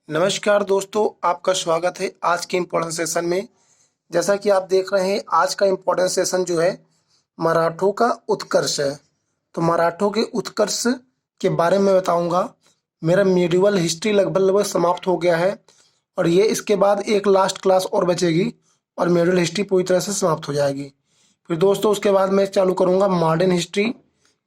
नमस्कार दोस्तों, आपका स्वागत है आज के इम्पोर्टेंट सेशन में। जैसा कि आप देख रहे हैं, आज का इम्पोर्टेंट सेशन जो है मराठों का उत्कर्ष है। तो मराठों के उत्कर्ष के बारे में बताऊंगा। मेरा मेडिवल हिस्ट्री लगभग लगभग समाप्त हो गया है और ये इसके बाद एक लास्ट क्लास और बचेगी और मेडिवल हिस्ट्री पूरी तरह से समाप्त हो जाएगी। फिर दोस्तों उसके बाद मैं चालू करूँगा मॉडर्न हिस्ट्री,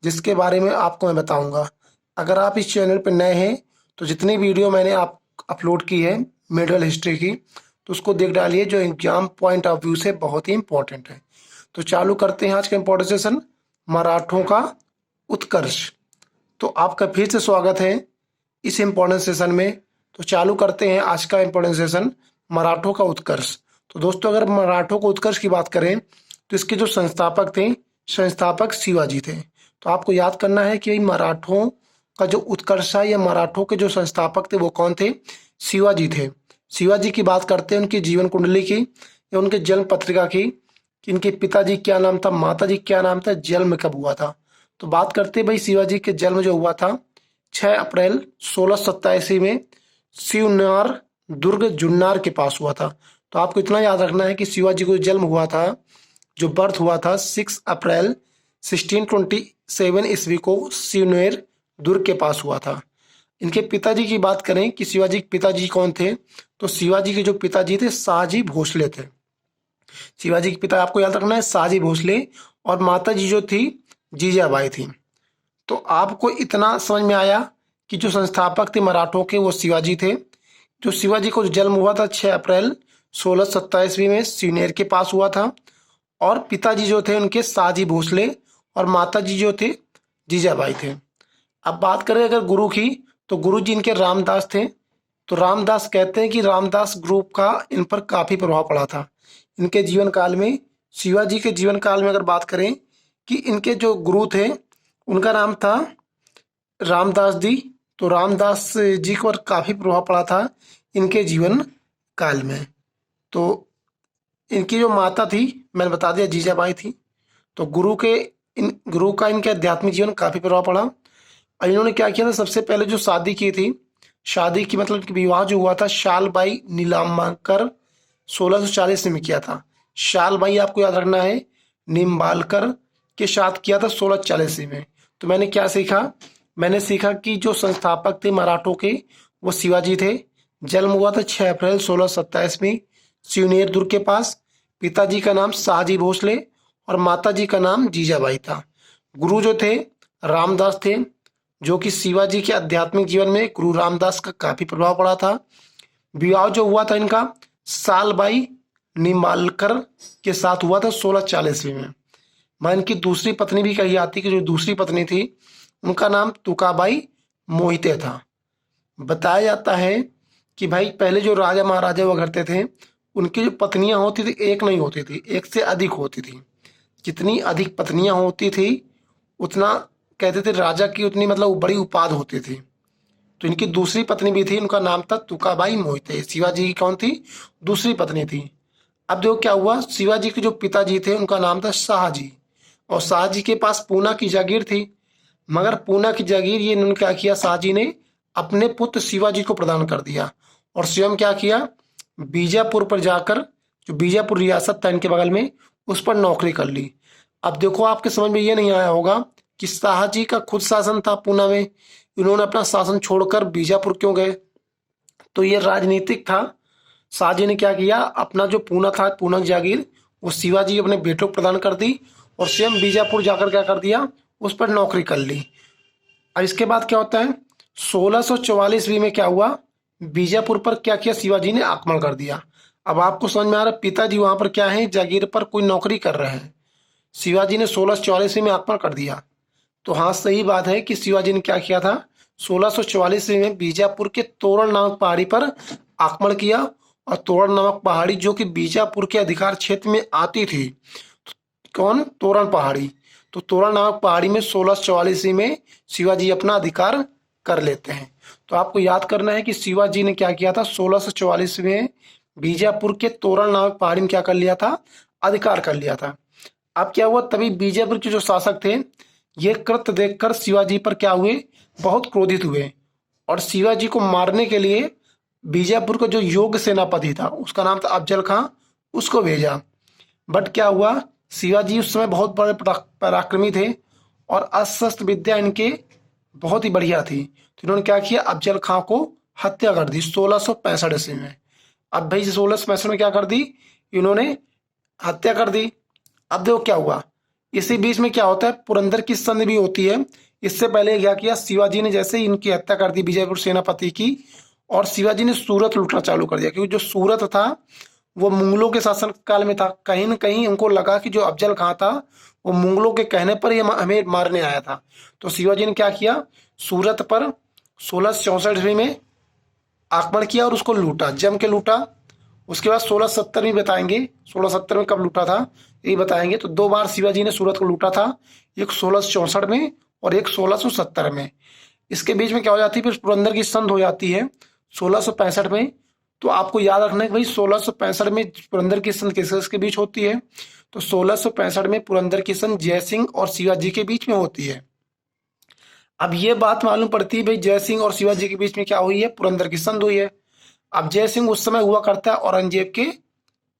जिसके बारे में आपको मैं बताऊँगा। अगर आप इस चैनल पर नए हैं तो जितनी वीडियो मैंने आप अपलोड की है मेडिवल हिस्ट्री की, तो उसको देख डालिए, जो एग्जाम पॉइंट ऑफ व्यू से बहुत ही इंपॉर्टेंट है। तो चालू करते हैं आज का इम्पोर्टेंट सेशन, मराठों का उत्कर्ष। तो आपका फिर से स्वागत है इस इम्पोर्टेंट सेशन में। तो चालू करते हैं आज का इम्पोर्टेंट सेशन, मराठों का उत्कर्ष। तो दोस्तों अगर मराठों को उत्कर्ष की बात करें तो इसके जो संस्थापक थे, संस्थापक शिवाजी थे। तो आपको याद करना है कि मराठों का जो उत्कर्ष है या मराठों के जो संस्थापक थे वो कौन थे? शिवाजी थे। शिवाजी की बात करते हैं उनकी जीवन कुंडली की या उनके जन्म पत्रिका की, कि इनके पिताजी क्या नाम था, माताजी क्या नाम था, जन्म कब हुआ था। तो बात करते हैं भाई, शिवाजी के जन्म जो हुआ था 6 अप्रैल 1687 में शिवनार दुर्ग जुन्नार के पास हुआ था। तो आपको इतना याद रखना है कि शिवाजी को जन्म हुआ था, जो बर्थ हुआ था 6 अप्रैल 1627 ईस्वी को शिवनेर दुर्ग के पास हुआ था। इनके पिताजी की बात करें कि शिवाजी के पिताजी कौन थे, तो शिवाजी के जो पिताजी थे शाहजी भोसले थे। शिवाजी के पिता आपको याद रखना है शाहजी भोसले, और माता जी जो थी जीजाबाई थी। तो आपको इतना समझ में आया कि जो संस्थापक थे मराठों के वो शिवाजी थे। जो शिवाजी को जन्म हुआ था 6 अप्रैल 1627 में शिवनेर के पास हुआ था, और पिताजी जो थे उनके शाहजी भोसले और माता जी जो थे जीजाबाई थे। अब बात करें अगर गुरु की, तो गुरु जी इनके रामदास थे। तो रामदास कहते हैं कि रामदास ग्रुप का इन पर काफ़ी प्रभाव पड़ा था इनके जीवन काल में। शिवाजी के जीवन काल में अगर बात करें कि इनके जो गुरु थे उनका नाम था रामदास जी। तो रामदास जी पर काफ़ी प्रभाव पड़ा था इनके जीवन काल में। तो इनकी जो माता थी मैंने बता दिया जीजाबाई थी। तो गुरु का इनके आध्यात्मिक जीवन काफ़ी प्रभाव पड़ा। और इन्होंने क्या किया था, सबसे पहले जो शादी की थी, शादी की मतलब कि विवाह जो हुआ था शालबाई नीलांबर 1640 में किया था। शालबाई आपको याद रखना है निम्बालकर के साथ किया था 1640 में। तो मैंने क्या सीखा, मैंने सीखा कि जो संस्थापक थे मराठों के वो शिवाजी थे। जन्म हुआ था 6 अप्रैल 1627 में शिवनेर दुर्ग के पास। पिताजी का नाम शाहजी भोसले और माताजी का नाम जीजाबाई था। गुरु जो थे रामदास थे, जो कि शिवाजी के आध्यात्मिक जीवन में गुरु रामदास का काफी प्रभाव पड़ा था। विवाह जो हुआ था इनका सालबाई निम्बालकर के साथ हुआ था 1640 में। मैं इनकी दूसरी पत्नी भी कही आती कि जो दूसरी पत्नी थी उनका नाम तुकाबाई मोहिते था। बताया जाता है कि भाई पहले जो राजा महाराजा हुआ करते थे उनकी जो पत्नियां होती थी एक नहीं होती थी, एक से अधिक होती थी। जितनी अधिक पत्नियां होती थी उतना कहते थे राजा की उतनी मतलब बड़ी उपाधि होती थी। तो इनकी दूसरी पत्नी भी थी, उनका नाम था तुकाबाई मोहिते। शिवाजी की कौन थी? दूसरी पत्नी थी। अब देखो क्या हुआ, शिवाजी के जो पिताजी थे उनका नाम था शाहजी, और शाहजी के पास पूना की जागीर थी। मगर पूना की जागीर ये इन्होंने क्या किया, शाहजी ने अपने पुत्र शिवाजी को प्रदान कर दिया और स्वयं क्या किया, बीजापुर पर जाकर, जो बीजापुर रियासत था इनके बगल में, उस पर नौकरी कर ली। अब देखो आपके समझ में ये नहीं आया होगा कि शाहजी का खुद शासन था पूना में, इन्होंने अपना शासन छोड़कर बीजापुर क्यों गए? तो ये राजनीतिक था। शाहजी ने क्या किया, अपना जो पूना था, पूना की जागीर, वो शिवाजी अपने बेटों को प्रदान कर दी और स्वयं बीजापुर जाकर क्या कर दिया, उस पर नौकरी कर ली। और इसके बाद क्या होता है, 1644 ईस्वी में क्या हुआ, बीजापुर पर क्या किया, शिवाजी ने आक्रमण कर दिया। अब आपको समझ में आ रहा है, पिताजी वहां पर क्या है, जागीर पर कोई नौकरी कर रहे हैं। शिवाजी ने 1644 में आक्रमण कर दिया। तो हाँ सही बात है कि शिवाजी ने क्या किया था, 1644 में बीजापुर के तोरण नामक पहाड़ी पर आक्रमण किया। और तोरण नामक पहाड़ी जो कि बीजापुर के अधिकार क्षेत्र में आती थी, कौन, तोरण पहाड़ी। तो तोरण नामक पहाड़ी में 1644 में शिवाजी अपना अधिकार कर लेते हैं। तो आपको याद करना है कि शिवाजी ने क्या किया था, 1644 में बीजापुर के तोरण नामक पहाड़ी में क्या कर लिया था, अधिकार कर लिया था। अब क्या हुआ, तभी बीजापुर के जो शासक थे ये कृत्य देखकर शिवाजी पर क्या हुए, बहुत क्रोधित हुए और शिवाजी को मारने के लिए बीजापुर का जो योग्य सेनापति था उसका नाम था अफजल खां, उसको भेजा। बट क्या हुआ, शिवाजी उस समय बहुत बड़े पराक्रमी थे और अस्त्र विद्या इनके बहुत ही बढ़िया थी। तो इन्होंने क्या किया, अफजल खां को हत्या कर दी 1665 ईस्वी में। अब भाई 1665 में क्या कर दी, इन्होंने हत्या कर दी। अब देखो क्या हुआ, इसी बीच में क्या होता है, पुरंदर की संधि भी होती है। इससे पहले क्या किया, शिवाजी ने जैसे ही इनकी हत्या कर दी विजयपुर सेनापति की, और शिवाजी ने सूरत लूटना चालू कर दिया, क्योंकि जो सूरत था वो मुगलों के शासन काल में था। कहीं न कहीं उनको लगा कि जो अफजल खां था वो मुगलों के कहने पर ही हमें मारने आया था। तो शिवाजी ने क्या किया, सूरत पर 1664 ईस्वी में आक्रमण किया और उसको लूटा, जम के लूटा। उसके बाद 1670 में बताएंगे, 1670 में कब लूटा था ये बताएंगे। तो दो बार शिवाजी ने सूरत को लूटा था, एक 1664 में और एक 1670 में। इसके बीच में क्या हो जाती है, फिर पुरंदर की संधि हो जाती है 1665 में। तो आपको याद रखना है कि भाई 1665 में पुरंदर की संधि किसके बीच होती है, तो 1665 में पुरंदर की संधि जयसिंह और शिवाजी के बीच में होती है। अब ये बात मालूम पड़ती है भाई जय सिंह और शिवाजी के बीच में क्या हुई है, पुरंदर की संधि हुई है। अब जय सिंह उस समय हुआ करता है औरंगजेब के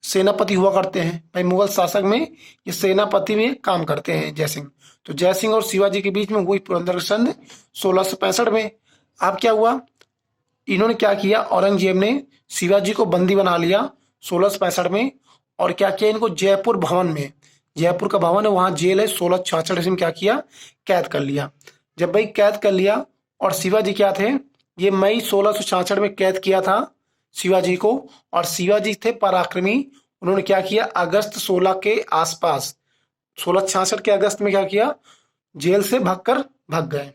सेनापति हुआ करते हैं, भाई मुगल शासक में ये सेनापति में काम करते हैं जय सिंह। तो जय सिंह और शिवाजी के बीच में हुई पुरंदर की संधि 1665 में। अब क्या हुआ, इन्होंने क्या किया, औरंगजेब ने शिवाजी को बंदी बना लिया 1665 में, और क्या किया, इनको जयपुर भवन में, जयपुर का भवन है वहां जेल है, 1666 में क्या किया, कैद कर लिया। जब भाई कैद कर लिया, और शिवाजी क्या थे, ये मई 1666 में कैद किया था शिवाजी को, और शिवाजी थे पराक्रमी। उन्होंने क्या किया, अगस्त 16 के आसपास, 1666 के अगस्त में क्या किया, जेल से भाग गए।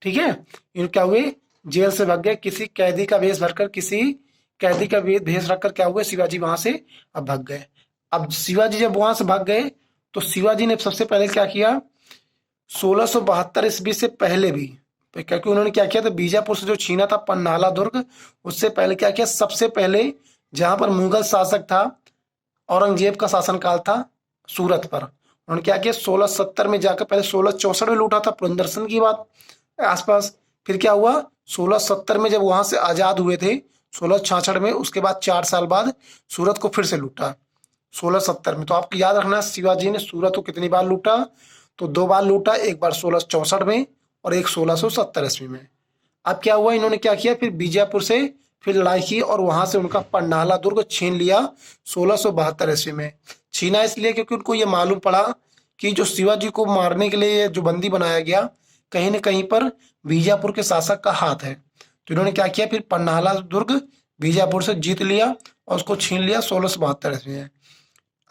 ठीक है, इन क्या हुए, जेल से भाग गए, किसी कैदी का भेष भरकर, किसी कैदी का भेष रखकर क्या हुए, शिवाजी वहां से अब भाग गए। अब शिवाजी जब वहां से भाग गए, तो शिवाजी ने सबसे पहले क्या किया, 1672 ईस्वी से पहले भी, क्योंकि उन्होंने क्या किया था, बीजापुर से जो छीना था पन्नाला दुर्ग, उससे पहले क्या किया, सबसे पहले जहां पर मुगल शासक था, औरंगजेब का शासनकाल था सूरत पर, उन्होंने क्या किया, 1670 में जाकर पहले 1664 में लूटा था, पुरंदर संधि की बात आसपास। फिर क्या हुआ, 1670 में जब वहां से आजाद हुए थे 1666 में, उसके बाद 4 साल बाद सूरत को फिर से लूटा 1670 में। तो आपको याद रखना, शिवाजी ने सूरत को कितनी बार लूटा, तो 2 बार लूटा, एक बार 1664 में और एक 1670 ईस्वी में। अब क्या हुआ, इन्होंने क्या किया, फिर बीजापुर से फिर लड़ाई की और वहां से उनका पन्नाला दुर्ग छीन लिया 1672 ईस्वी में। छीना इसलिए क्योंकि उनको ये मालूम पड़ा कि जो शिवाजी को मारने के लिए जो बंदी बनाया गया, कहीं न कहीं पर बीजापुर के शासक का हाथ है। तो इन्होंने क्या किया, फिर पन्नाला दुर्ग बीजापुर से जीत लिया और उसको छीन लिया 1672 ईस्वी में।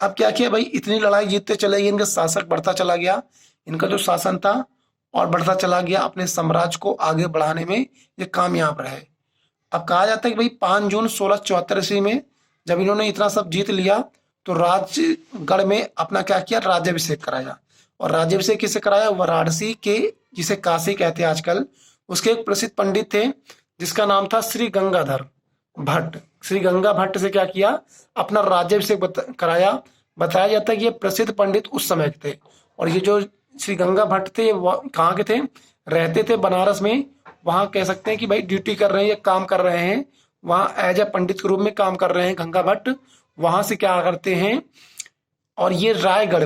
अब क्या किया भाई, इतनी लड़ाई जीतते चले गए, इनका शासक बढ़ता चला गया, इनका जो शासन था और बढ़ता चला गया, अपने साम्राज्य को आगे बढ़ाने में ये कामयाब रहे। अब कहा जाता है कि भाई 5 जून 1674 ईस्वी में जब इन्होंने इतना सब जीत लिया, तो राजगढ़ में अपना क्या किया, राज्याभिषेक कराया। और राज्याभिषेक किसे कराया, वाराणसी के, जिसे काशी कहते हैं आजकल, उसके एक प्रसिद्ध पंडित थे जिसका नाम था श्री गंगाधर भट्ट। श्री गंगा भट्ट से क्या किया, अपना राज्याभिषेक कराया। बताया जाता है कि ये प्रसिद्ध पंडित उस समय के थे, और ये जो श्री गंगा भट्ट थे, कहाँ के थे, रहते थे बनारस में। वहां कह सकते हैं कि भाई ड्यूटी कर रहे हैं या काम कर रहे हैं, वहां एज ए पंडित के रूप में काम कर रहे हैं गंगा भट्ट। वहां से क्या करते हैं, और ये रायगढ़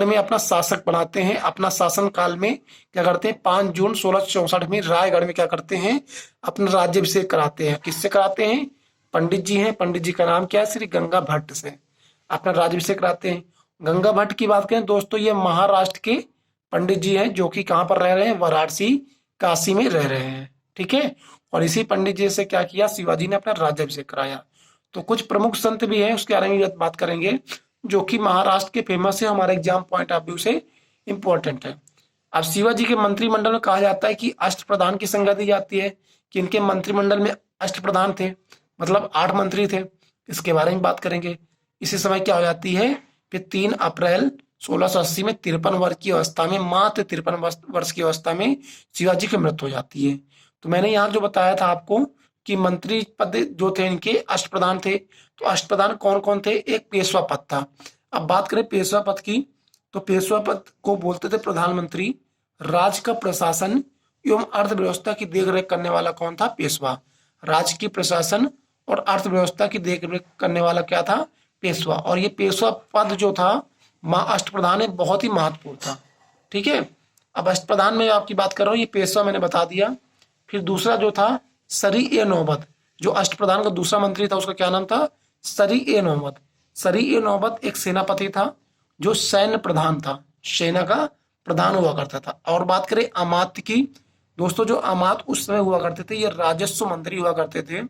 में अपना शासक बनाते हैं। अपना शासन काल में क्या करते हैं, 5 जून 1664 में रायगढ़ में क्या करते हैं, अपना राज्याभिषेक कराते हैं। किससे कराते हैं, पंडित जी हैं, पंडित जी का नाम क्या है, श्री गंगा भट्ट से अपना राज्याभिषेक कराते हैं। गंगा भट्ट की बात करें दोस्तों, ये महाराष्ट्र के पंडित जी हैं, जो कि कहाँ पर रह रहे हैं, वाराणसी काशी में रह रहे हैं। ठीक है, और इसी पंडित जी से क्या किया, शिवाजी ने अपना राज्याभिषेक कराया। तो कुछ प्रमुख संत भी हैं, उसके बारे में बात करेंगे, जो कि महाराष्ट्र के फेमस है, हमारे एग्जाम पॉइंट ऑफ व्यू से इंपॉर्टेंट है। अब शिवाजी के मंत्रिमंडल में कहा जाता है कि अष्टप्रधान की संज्ञा दी जाती है, कि इनके मंत्रिमंडल में अष्टप्रधान थे, मतलब 8 मंत्री थे। इसके बारे में बात करेंगे। इसी समय क्या हो जाती है, फिर 3 अप्रैल 1680 में 53 वर्ष की अवस्था में, मात्र 53 वर्ष की अवस्था में शिवाजी की मृत्यु हो जाती है। तो मैंने यहाँ जो बताया था आपको कि मंत्री पद जो थे इनके अष्टप्रधान थे। तो अष्टप्रधान कौन कौन थे, एक पेशवा पद था। अब बात करें पेशवा पद की, तो पेशवा पद को बोलते थे प्रधानमंत्री। राज्य का प्रशासन एवं अर्थव्यवस्था की देखरेख करने वाला कौन था, पेशवा। राजकीय प्रशासन और अर्थव्यवस्था की देखरेख करने वाला क्या था, पेशवा। और ये पेशवा पद जो था अष्टप्रधान में बहुत ही महत्वपूर्ण था। ठीक है, अब अष्टप्रधान में आपकी बात कर रहा हूँ, ये पेशवा मैंने बता दिया। फिर दूसरा जो था सरी ए नौबत, जो अष्टप्रधान का दूसरा मंत्री था उसका क्या नाम था, सरी ए नौबत। सरी ए नौबत एक सेनापति था जो सैन्य प्रधान था, सेना का प्रधान हुआ करता था। और बात करें अमात्य की, दोस्तों जो अमात्य उस समय हुआ करते थे ये राजस्व मंत्री हुआ करते थे,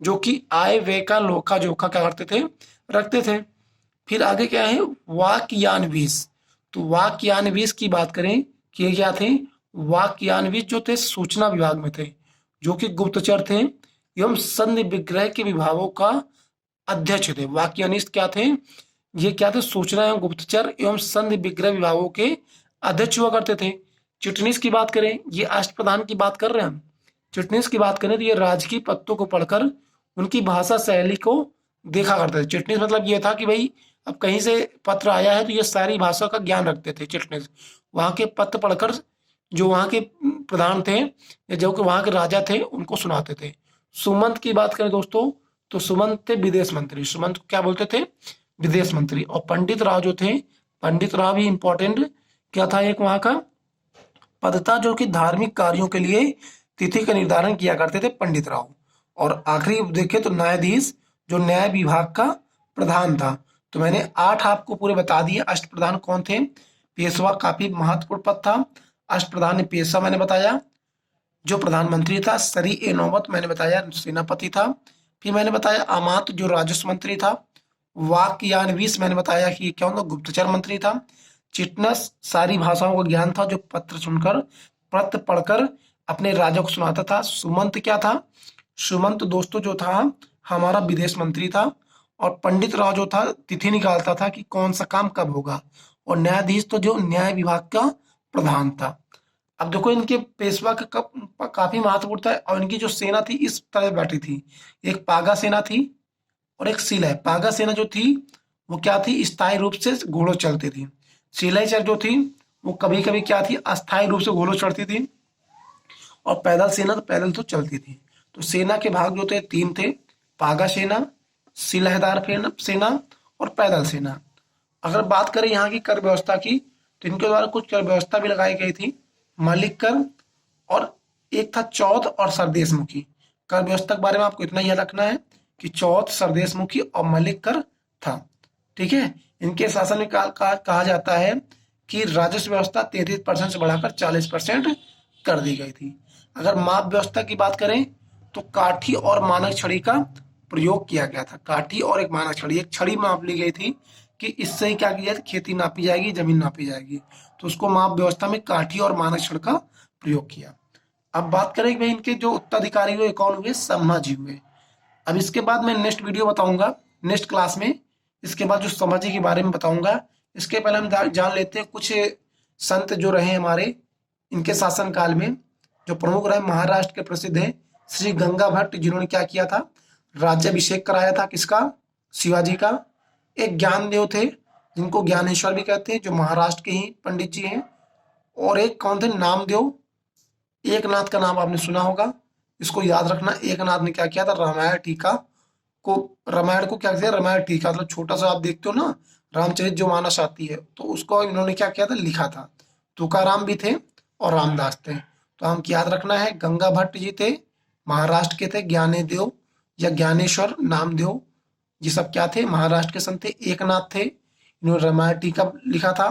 जो कि आय व्यय का लोखा जोखा क्या करते थे, रखते थे। फिर आगे क्या है, वाक्यान्वीस। तो वाक्यान्वीस की बात करें कि ये क्या थे, वाक्यान्वीस जो थे सूचना विभाग में थे, जो कि गुप्तचर थे एवं संधि विग्रह के विभागों का अध्यक्ष थे। वाक्यान्वीस क्या थे, ये क्या थे, सूचना एवं गुप्तचर एवं संधि विग्रह विभागों के अध्यक्ष हुआ करते थे। चिटनीस की बात करें, ये अष्टप्रधान की बात कर रहे हैं हम। चिटनीस की बात करें तो ये राजकीय पत्रों को पढ़कर उनकी भाषा शैली को देखा करते थे। चिटनीस मतलब ये था कि भाई अब कहीं से पत्र आया है तो ये सारी भाषा का ज्ञान रखते थे चिटनीस। वहाँ के पत्र पढ़कर जो वहाँ के प्रधान थे या जो कि वहाँ के राजा थे उनको सुनाते थे। सुमंत की बात करें दोस्तों, तो सुमंत थे विदेश मंत्री। सुमंत को क्या बोलते थे, विदेश मंत्री। और पंडित राव जो थे, पंडित राव भी इंपॉर्टेंट क्या था, एक वहाँ का पद था जो कि धार्मिक कार्यों के लिए तिथि का निर्धारण किया करते थे, पंडित राव। और आखिरी देखें तो न्यायाधीश, जो न्याय विभाग का प्रधान था। तो मैंने 8 आपको पूरे बता दिए। अष्टप्रधान कौन थे, पेशवा काफी महत्वपूर्ण पद था। अष्टप्रधान में पेशवा मैंने बताया, जो प्रधानमंत्री था सरी ए नौबत मैंने बताया सेनापति था। फिर मैंने बताया अमात्य जो राजस्व मंत्री था। वाक्यान्वीस मैंने बताया कि क्या होगा, गुप्तचर मंत्री था। चिटनस सारी भाषाओं का ज्ञान था, जो पत्र सुनकर पत्र पढ़कर अपने राजा को सुनाता था। सुमंत क्या था, सुमंत दोस्तों जो था हमारा विदेश मंत्री था। और पंडित राव जो था तिथि निकालता था कि कौन सा काम कब होगा। और न्यायाधीश तो जो न्याय विभाग का प्रधान था। अब देखो इनके पेशवा का काफी महत्वपूर्ण था। और इनकी जो सेना थी इस तरह बैठी थी, एक पागा सेना थी और एक सिलय। पागा सेना जो थी वो क्या थी, स्थायी रूप से घोड़ों चलती थी। सिलय जो थी वो कभी कभी क्या थी, अस्थायी रूप से घोड़ों चढ़ती थी। और पैदल सेना तो पैदल तो चलती थी। तो सेना के भाग जो थे 3 थे, पागा सेना, सिलहदार सेना और पैदल सेना। अगर बात करें यहाँ की कर व्यवस्था की, तो इनके द्वारा कुछ कर व्यवस्था भी लगाई गई थी, मलिक कर और एक था चौथ और सरदेशमुखी। कर व्यवस्था के बारे में आपको इतना याद रखना है कि चौथ, सरदेशमुखी और मलिक कर था। ठीक है, इनके शासन में कहा जाता है कि राजस्व व्यवस्था 33% से बढ़ाकर 40% कर दी गई थी। अगर माप व्यवस्था की बात करें तो काठी और मानक छड़ी का प्रयोग किया गया था। काठी और एक मानक छड़ी, एक छड़ी माप ली गई थी कि इससे ही क्या किया जाए, खेती नापी जाएगी, जमीन नापी जाएगी। तो उसको माप व्यवस्था में काठी और मानक छड़ का प्रयोग किया। अब बात करें कि भाई इनके जो उत्तराधिकारी हुए कौन हुए, संभाजी हुए। अब इसके बाद मैं नेक्स्ट वीडियो बताऊंगा, नेक्स्ट क्लास में इसके बाद जो संभाजी के बारे में बताऊंगा। इसके पहले हम जान लेते हैं कुछ संत जो रहे हमारे इनके शासन काल में। जो प्रमुख रहे महाराष्ट्र के प्रसिद्ध है श्री गंगा भट्ट, जिन्होंने क्या किया था, राज्याभिषेक कराया था किसका, शिवाजी का। एक ज्ञानदेव थे जिनको ज्ञानेश्वर भी कहते हैं, जो महाराष्ट्र के ही पंडित जी हैं। और एक कौन थे, नामदेव। एकनाथ का नाम आपने सुना होगा, इसको याद रखना। एकनाथ ने क्या किया था, रामायण टीका को, रामायण को क्या किया, रामायण टीका मतलब छोटा सा आप देखते हो ना रामचरित जो मानस आती है, तो उसको इन्होंने क्या किया था, लिखा था। तुकाराम भी थे और रामदास थे। तो हमको याद रखना है, गंगा भट्ट जी थे, महाराष्ट्र के थे। ज्ञानेदेव या ज्ञानेश्वर, नामदेव, ये सब क्या थे, महाराष्ट्र के संत थे। एकनाथ थे, इन्होंने रामायण टीका लिखा था।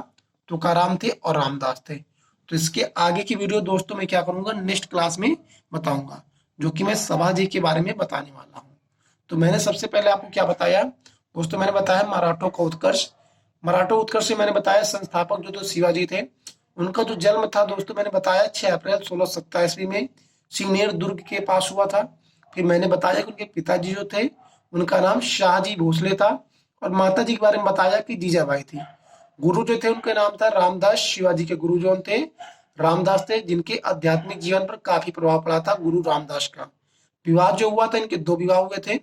तुकाराम थे और रामदास थे। तो इसके आगे की वीडियो दोस्तों मैं क्या करूंगा, नेक्स्ट क्लास में बताऊंगा, जो कि मैं संभाजी के बारे में बताने वाला हूँ। तो मैंने सबसे पहले आपको क्या बताया दोस्तों, मैंने बताया मराठों का उत्कर्ष। मराठा उत्कर्ष से मैंने बताया संस्थापक जो तो शिवाजी थे। उनका जो जन्म था दोस्तों मैंने बताया 6 अप्रैल 1627 ईस्वी में सिंगनेर दुर्ग के पास हुआ था। फिर मैंने बताया कि उनके पिताजी जो थे उनका नाम शाहजी भोसले था। और माता जी के बारे में बताया कि जीजाबाई थी। गुरु जो थे उनका नाम था रामदास। शिवाजी के गुरु जो थे रामदास थे, जिनके आध्यात्मिक जीवन पर काफी प्रभाव पड़ा था गुरु रामदास का। विवाह जो हुआ था, इनके 2 विवाह हुए थे।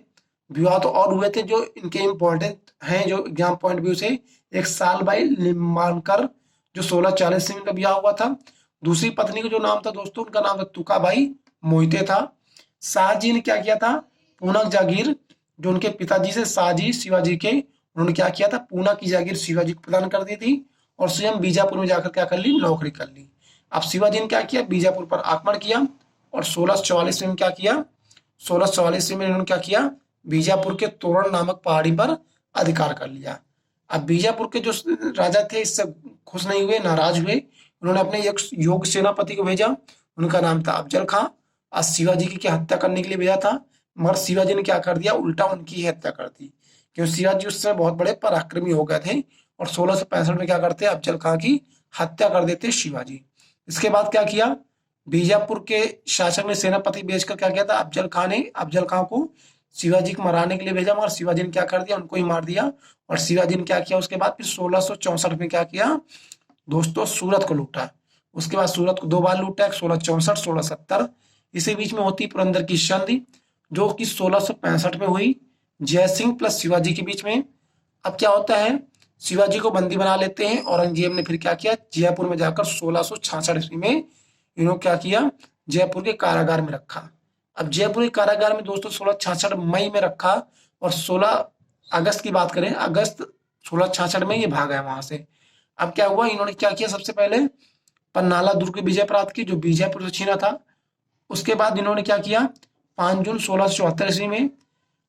विवाह तो और हुए थे जो इनके इम्पोर्टेंट हैं जो एग्जाम पॉइंट व्यू से। एक सालबाई लिम्बानकर जो 1640 में इनका विवाह हुआ था। दूसरी पत्नी का जो नाम था दोस्तों, उनका नाम था तुकाबाई मोहिते था। शाहजी ने क्या किया था, पूना जागीर जो उनके पिताजी से शाहजी शिवाजी के, उन्होंने क्या किया था, पूना की जागीर शिवाजी को प्रदान कर दी थी और स्वयं बीजापुर में जाकर क्या कर ली, नौकरी कर ली। अब शिवाजी ने क्या किया, बीजापुर पर आक्रमण किया और 1644 में क्या किया, 1644 में इन्होंने क्या किया, बीजापुर के तोरण नामक पहाड़ी पर अधिकार कर लिया। अब बीजापुर के जो राजा थे इससे खुश नहीं हुए, नाराज हुए। उन्होंने अपने एक योग्य सेनापति को भेजा, उनका नाम था अफजल खां। आज शिवाजी की क्या हत्या करने के लिए भेजा था, मगर शिवाजी ने क्या कर दिया, उल्टा उनकी ही हत्या कर दी, क्योंकि शिवाजी उस समय बहुत बड़े पराक्रमी हो गए थे और 1665 में क्या करते, अफजल खां की हत्या कर देते शिवाजी। इसके बाद क्या किया, बीजापुर के शासक ने सेनापति भेजकर क्या किया था, अफजल खां को शिवाजी को मराने के लिए भेजा, मगर शिवाजी ने क्या कर दिया, उनको ही मार दिया। और शिवाजी ने क्या किया, उसके बाद फिर 1664 में क्या किया दोस्तों, सूरत को लूटा। उसके बाद सूरत को 2 बार लूटा, 1664, 1670। इसी बीच में होती पुरंदर की संधि जो कि 1665 में हुई, जय सिंह प्लस शिवाजी के बीच में। अब क्या होता है, शिवाजी को बंदी बना लेते हैं। औरंगजेब ने फिर क्या किया, जयपुर में जाकर 1666 ईस्वी में इन्होंने क्या किया, जयपुर के कारागार में रखा। अब जयपुर के कारागार में दोस्तों 1666 मई में रखा और 16 अगस्त की बात करें, अगस्त 1666 में ये भाग गया वहां से। अब क्या हुआ, इन्होंने क्या किया, सबसे पहले पन्नाला दुर्ग की विजय प्राप्त की जो बीजापुर से छीना था। उसके बाद इन्होंने क्या किया, 5 जून 1674 ईस्वी में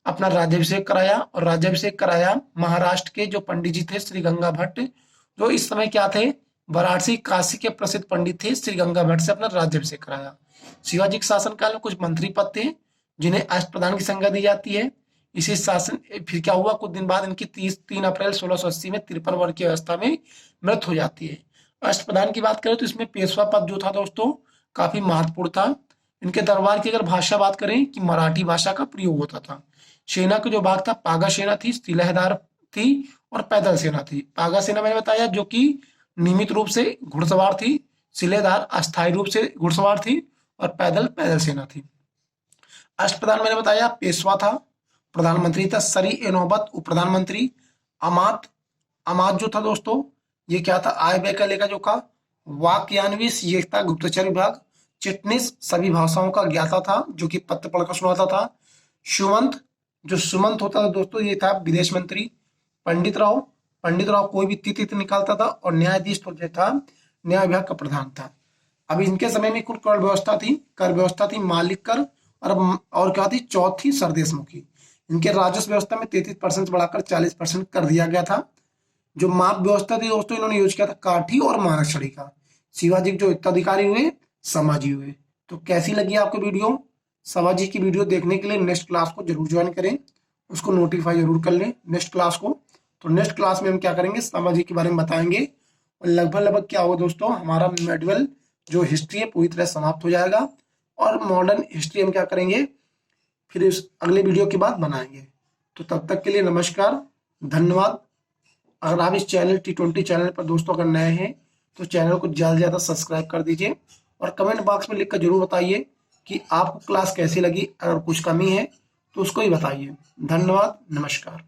अपना राज्याभिषेक कराया। और राज्याभिषेक कराया महाराष्ट्र के जो पंडित जी थे श्री गंगा भट्ट, जो इस समय क्या थे, वाराणसी काशी के प्रसिद्ध पंडित थे, श्री गंगा भट्ट से अपना राज्याभिषेक कराया। शिवाजी के शासनकाल में कुछ मंत्री पद थे जिन्हें अष्टप्रधान की संज्ञा दी जाती है। इसी शासन फिर क्या हुआ, कुछ दिन बाद इनकी 3 अप्रैल 1680 में 53 वर्ष की अवस्था में मृत्यु हो जाती है। अष्टप्रधान की बात करें तो इसमें पेशवा पद जो था दोस्तों काफी महत्वपूर्ण था। इनके दरबार की अगर भाषा बात करें कि मराठी भाषा का प्रयोग होता था। सेना का जो भाग था, पागा सेना थी, तिलहदार थी और पैदल सेना थी। पागा सेना मैंने बताया जो कि नियमित रूप से घुड़सवार थी, सिलेदार अस्थायी रूप से घुड़सवार थी और पैदल सेना थी। अष्टप्रधान मैंने बताया पेशवा था, प्रधानमंत्री था सरी ए नौबत, उप प्रधानमंत्री अमात। अमात जो था दोस्तों ये क्या था, आय व्यय का लेखा जोखा, वाक्यान्विश ये था गुप्तचर विभाग, चिटनिस सभी भाषाओं का ज्ञाता था जो कि पत्र पढ़कर सुनाता था। सुमंत जो सुमंत होता था दोस्तों ये था विदेश मंत्री। पंडित राव कोई भी तिथि निकालता था। और न्यायाधीश तो जो था न्याय विभाग का प्रधान था। अब इनके समय में कुल कर व्यवस्था थी मालिक कर और क्या थी, चौथी सरदेशमुखी। इनके राजस्व व्यवस्था में 33% बढ़ाकर 40% कर दिया गया था। जो माप व्यवस्था थी दोस्तों इन्होंने यूज किया था काठी और मानक छड़ी का। शिवाजी के जो उत्तराधिकारी हुए समाजी हुए। तो कैसी लगी आपको वीडियो, समाजी की वीडियो देखने के लिए नेक्स्ट क्लास को जरूर ज्वाइन करें, उसको नोटिफाई जरूर कर लें नेक्स्ट क्लास को। तो नेक्स्ट क्लास में हम क्या करेंगे, समाजी के बारे में बताएंगे। और लगभग क्या होगा दोस्तों, हमारा मेडिवल जो हिस्ट्री है पूरी तरह समाप्त हो जाएगा और मॉडर्न हिस्ट्री हम क्या करेंगे फिर इस अगले वीडियो के बाद बनाएंगे। तो तब तक के लिए नमस्कार, धन्यवाद। अगर आप इस चैनल T20 चैनल पर दोस्तों अगर नए हैं तो चैनल को ज़्यादा से ज़्यादा सब्सक्राइब कर दीजिए और कमेंट बॉक्स में लिखकर जरूर बताइए कि आपको क्लास कैसी लगी। अगर कुछ कमी है तो उसको ही बताइए। धन्यवाद, नमस्कार।